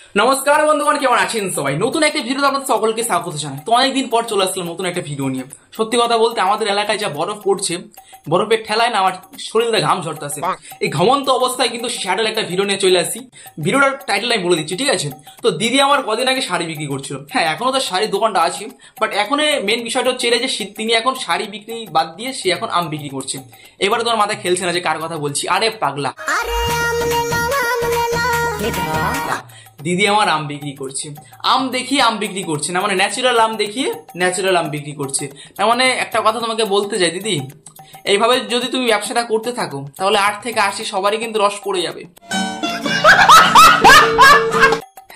নমস্কার বন্ধুগণ, কেমন আছেন সবাই? নতুন একটা ভিডিওতে আপনাদের সকলকে স্বাগত জানাই। তো অনেকদিন পর চলে আসলাম নতুন একটা ভিডিও নিয়ে। সত্যি কথা বলতে আমাদের এলাকায় যা বরফ পড়ছে, বরফের ঠেলায় না আমার শরীরে ঘাম ঝরতেছে। এই ঘমন্ত অবস্থায় কিন্তু শ্যাডেল একটা ভিডিও নিয়ে চলে আসি। ভিডিওটার টাইটেল আমি বলে দিচ্ছি, ঠিক আছে? তো দিদি আমার কদিন আগে শাড়ি বিক্রি করছিল। হ্যাঁ, এখনো তার শাড়ির দোকানটা আছে, বাট এখন মেন বিষয়টা হচ্ছে যে তিনি এখন শাড়ি বিক্রি বাদ দিয়ে সে এখন আম বিক্রি করছে। এবারে তোমার মাথায় খেলছে না যে কার কথা বলছি। আরে পাগলা, দিদি আমার আম বিক্রি করছে। আম দেখিয়ে আম বিক্রি করছে না, মানে ন্যাচারাল আম দেখিয়ে ন্যাচারাল আম বিক্রি করছে। তার মানে একটা কথা তোমাকে বলতে চাই দিদি, এইভাবে যদি তুমি ব্যবসাটা করতে থাকো তাহলে 8 থেকে 80 সবারই কিন্তু রস পড়ে যাবে।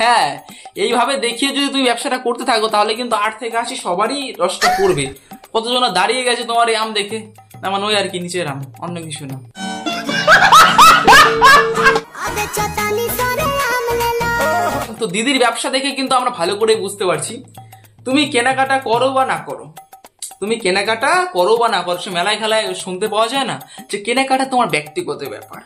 হ্যাঁ, এইভাবে দেখিয়ে যদি তুমি ব্যবসাটা করতে থাকো তাহলে কিন্তু 8 থেকে 80 সবারই রসটা পড়বে। কতজন দাঁড়িয়ে গেছে তোমার এই আম দেখে, না মানে ওই আর কি নিচের আম, অন্য কিছু না। তো দিদির ব্যবসা দেখে কিন্তু আমরা ভালো করে বুঝতে পারছি তুমি কেনাকাটা করো বা না করো, সে মেলায় খেলায় শুনতে পাওয়া যায় না যে কেনাকাটা তোমার ব্যক্তিগত ব্যাপার,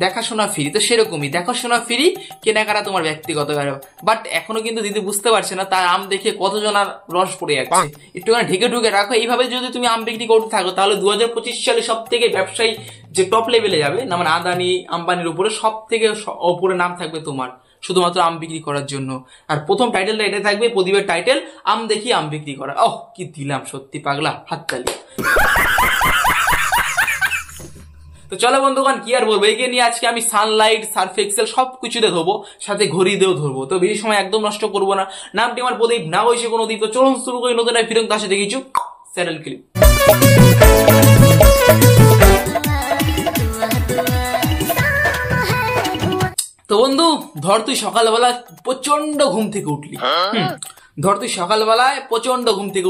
দেখাশোনা ফ্রি। তো সেরকমই দেখাশোনা ফ্রি, কেনাকাটা তোমার ব্যক্তিগত ব্যাপার। বাট এখনো কিন্তু দিদি বুঝতে পারছে না তার আম দেখে কতজনের রস পড়ে যাচ্ছে। একটুখানি ঢেকে রাখো। এইভাবে যদি তুমি আম বিক্রি করতে থাকো তাহলে 2025 সালে সব থেকে ব্যবসায়ী যে টপ লেভেলে যাবে, না মানে আদানি আম্বানির উপরে সব থেকে উপরে নাম থাকবে তোমার, শুধুমাত্র আম বিক্রি করার জন্য। আর প্রথম টাইটেলটা এটা থাকবে, প্রদীপের টাইটেল, আম দেখি আম বিক্রি করা। ওহ কি দিলাম, সত্যি পাগলা, হাততালি। তো চলো বন্ধুগণ, কি আর বলবো, এগিয়ে নিয়ে আজকে আমি সানলাইট, সার্ফ এক্সেল সবকিছুতে ধরবো, সাথে ঘড়ি দিয়েও ধরবো। তো বেশি সময় একদম নষ্ট করবো না। নামটি আমার প্রদীপ, না বয়সে কোনো দ্বীপ। তো চলুন শুরু করি নতুন এক ফিরন্ত আসে দেখিছু চ্যানেল ক্লিপ। তো বন্ধু ধর, তুই সকালবেলা প্রচন্ড ঘুম থেকে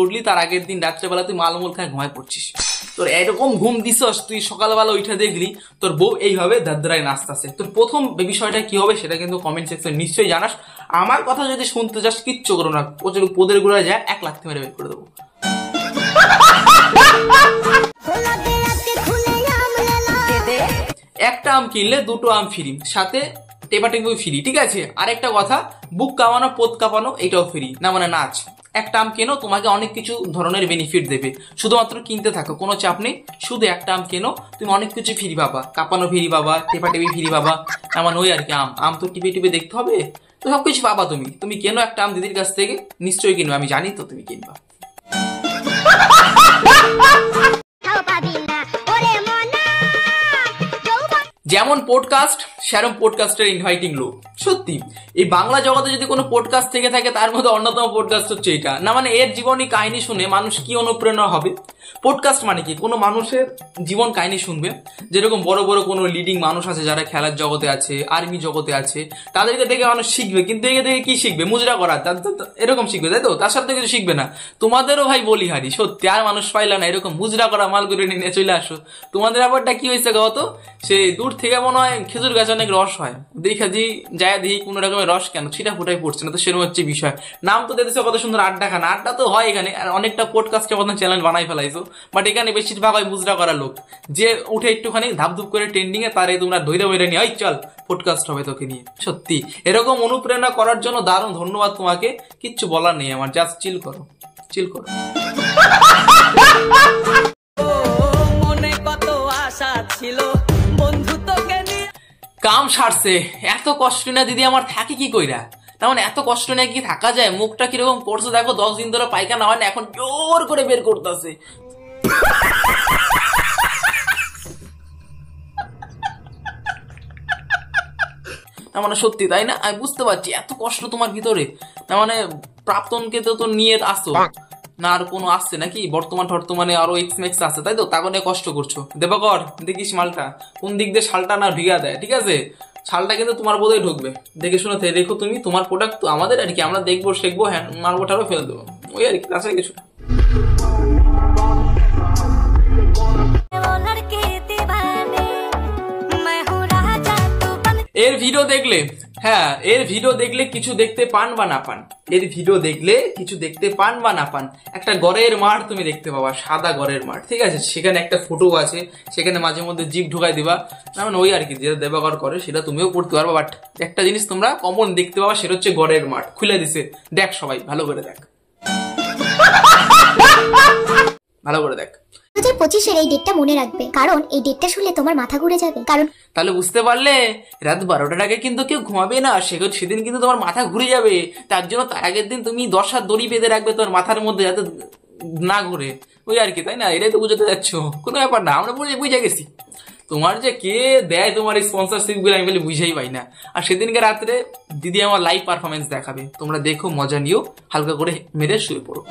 উঠলি। তার আগের দিন রাত্রেবেলা তুই মালমূল খায় ঘুমায় পড়ছিস। তোর এরকম ঘুম দিছস, তুই সকালবেলা উঠে দেখলি তোর বউ এইভাবে দাদরায় নাচতেছে। তোর প্রথম বিষয়টা কি হবে সেটা কিন্তু কমেন্ট সেকশন নিশ্চয়ই জানাস। আমার কথা যদি শুনতে চাস কিচ্ছু করো না, প্রচুর পোদের গুড়া যায় 1 লাখ মেরে বের করে দেবো। একটা আম কিনলে 2টো আম ফ্রি, সাথে টেপাটেপি ফ্রি, ঠিক আছে? আর একটা কথা, বুক কামানো পোদ কাঁপানো এটাও ফ্রি, না মানে নাচ। একটা আম কেনো, তোমাকে অনেক কিছু ধরনের বেনিফিট দেবে। শুধুমাত্র কিনতে থাকো, কোনো চাপ নেই। শুধু একটা আম কেনো, তুমি অনেক কিছু ফ্রি পাবা। কাঁপানো ফ্রি পাবা, টেপাটেপি ফ্রি পাবা, এমন ওই আর কি। আম তো টিপে দেখতে হবে, তো সবকিছু পাবা। তুমি কেনো একটা আম দিদির কাছ থেকে, নিশ্চয়ই কিনবে, আমি জানি তো তুমি কিনবা। যেমন পডকাস্ট, সেরকম পডকাস্টের ইনভাইটিং লোক। সত্যি এই বাংলা জগতে যদি কোনো পডকাস্ট থেকে থাকে তার মধ্যে অন্যতম পডকাস্ট হচ্ছে এটা। না মানে এর জীবনী কাহিনী শুনে মানুষ কি অনুপ্রেরণা হবে। পডকাস্ট মানে কি, কোনো মানুষের জীবন কাহিনী শুনবে। যেরকম বড় বড় কোনো লিডিং মানুষ আছে যারা খেলার জগতে আছে, আর্মি জগতে আছে, তাদেরকে দেখে মানুষ শিখবে। কিন্তু দেখে কি শিখবে? মুজরা করা, এরকম শিখবে, তাই তো? তার সাথে কিছু শিখবে না। তোমাদেরও ভাই বলিহারি, সত্যি আর মানুষ পাইলা না, এরকম মুজরা করা মাল করে নিয়ে চলে আসো। তোমাদের ব্যাপারটা কি হয়েছে গত, সে দূর থেকে মনে হয় খেজুর গাছে অনেক রস হয়, দেখা দিই যায় দিই কোনো রকমের রস কেন ছিটা ফুটাই পড়ছে না। তো সেরকম হচ্ছে বিষয়। নাম তো দিতেছে কত সুন্দর আড্ডাখানা, আড্ডা তো হয় এখানে। আর অনেকটা পডকাস্টের মতন চ্যানেল বানাই ফেলাইছো, বাট এখানে বেশিরভাগ হয় মুজরা করা লোক, যে উঠে একটুখানি ধাপধুপ করে ট্রেন্ডিং এ, তারে তোমরা ধৈর্য বইরে নিয়ে ওই চল পডকাস্ট হবে তোকে নিয়ে। সত্যি এরকম অনুপ্রেরণা করার জন্য দারুণ ধন্যবাদ তোমাকে। কিচ্ছু বলার নেই আমার, জাস্ট চিল করো। মনে কত আশা ছিল বন্ধু তোকে নিয়ে। কাম সারছে, এত কষ্ট না দিদি আমার থাকে কি কইরা? তেমন এত কষ্ট নিয়ে কি থাকা যায়? মুখটা কিরকম করছে দেখো, 10 দিন ধরে পায়খানা হয় না, এখন জোর করে বের করতেছে। না মানে সত্যি তাই না? আমি বুঝতে পারছি এত কষ্ট তোমার ভিতরে। না মানে প্রাক্তনকে তো নিয়ে আসো না, আর কোনো আসছে নাকি বর্তমানে আরো এক্সমেক্স আছে, তাই তো? তাকে নিয়ে কষ্ট করছো। দেবাকর দেখিস মালটা কোন দিক দিয়ে শালটা না ভিগা দেয়, ঠিক আছে? শালটা কিন্তু তোমার বোধহয় ঢুকবে, দেখে শুনে রেখো তুমি। তোমার প্রোডাক্ট তো আমাদের আর কি, আমরা দেখবো শেখবো, হ্যাঁ মারবো টারও ফেলে দেবো, ওই আর কি, তাছাড়া কিছু। এর ভিডিও দেখলে, হ্যাঁ এর ভিডিও দেখলে কিছু দেখতে পান বা না পান, এর ভিডিও দেখলে কিছু দেখতে পান বা না পান, একটা গড়ের মাঠ তুমি দেখতে পাবা, সাদা গড়ের মাঠ, ঠিক আছে, সেখানে একটা ফটো আছে, সেখানে মাঝে মধ্যে জিপ ঢুকাই দিবা, না মানে ওই আর কি যেটা দেবাগর করে সেটা তুমিও করতে পারবা। বাট একটা জিনিস তোমরা কমন দেখতে পাবা, সেটা হচ্ছে গড়ের মাঠ খুলে দিছে, দেখ সবাই ভালো করে দেখ, ভালো করে দেখ। 2025-এর এই ডেটটা মনে রাখবে, কারণ এই ডেটটা শুনলে তোমার মাথা ঘুরে যাবে। কারণ তাহলে বুঝতে পারলে রাত 12টার আগে কিন্তু কেউ ঘুমাবে না, সেদিন কিন্তু তোমার মাথা ঘুরে যাবে। তার জন্য তার আগের দিন তুমি 10 হাত দড়ি বেঁধে রাখবে তোমার মাথার মধ্যে, যাতে না ঘুরে, ওই আর কি, তাই না? এটাই তো বুঝাতে যাচ্ছ, কোনো ব্যাপার না, আমরা বুঝে গেছি। তোমার যে কে দেয় তোমার এই স্পন্সরশিপ গুলো আমি বলে বুঝেই পাই না। আর সেদিনকে রাত্রে দিদি আমার লাইভ পারফরমেন্স দেখাবে, তোমরা দেখো, মজা নিও, হালকা করে মেরে শুয়ে পড়ো।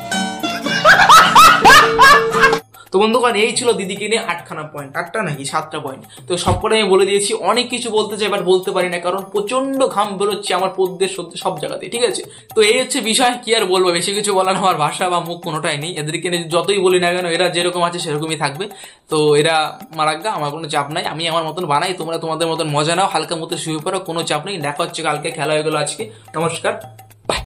তো বন্ধুগণ, এই ছিল দিদিকে নিয়ে 8খানা পয়েন্ট, 8টা নাকি 7টা পয়েন্ট। তো সবকটা আমি বলে দিয়েছি। অনেক কিছু বলতে চাই এবার বলতে পারি না, কারণ প্রচন্ড ঘাম বেরোচ্ছে আমার পদ্মের সত্যি সব জায়গাতে, ঠিক আছে। তো এই হচ্ছে বিষয়, কি আর বলবো, বেশি কিছু বলার আমার ভাষা বা মুখ কোনোটাই নেই। এদেরকে নিয়ে যতই বলি না কেন, এরা যেরকম আছে সেরকমই থাকবে। তো এরা মারাগ্গা, আমার কোনো চাপ নাই, আমি আমার মতন বানাই, তোমরা তোমাদের মতন মজা নাও, হালকা মতো শুয়ে পড়ো, কোনো চাপ নেই। দেখা হচ্ছে কালকে, খেলা হয়ে গেলো আজকে, নমস্কার।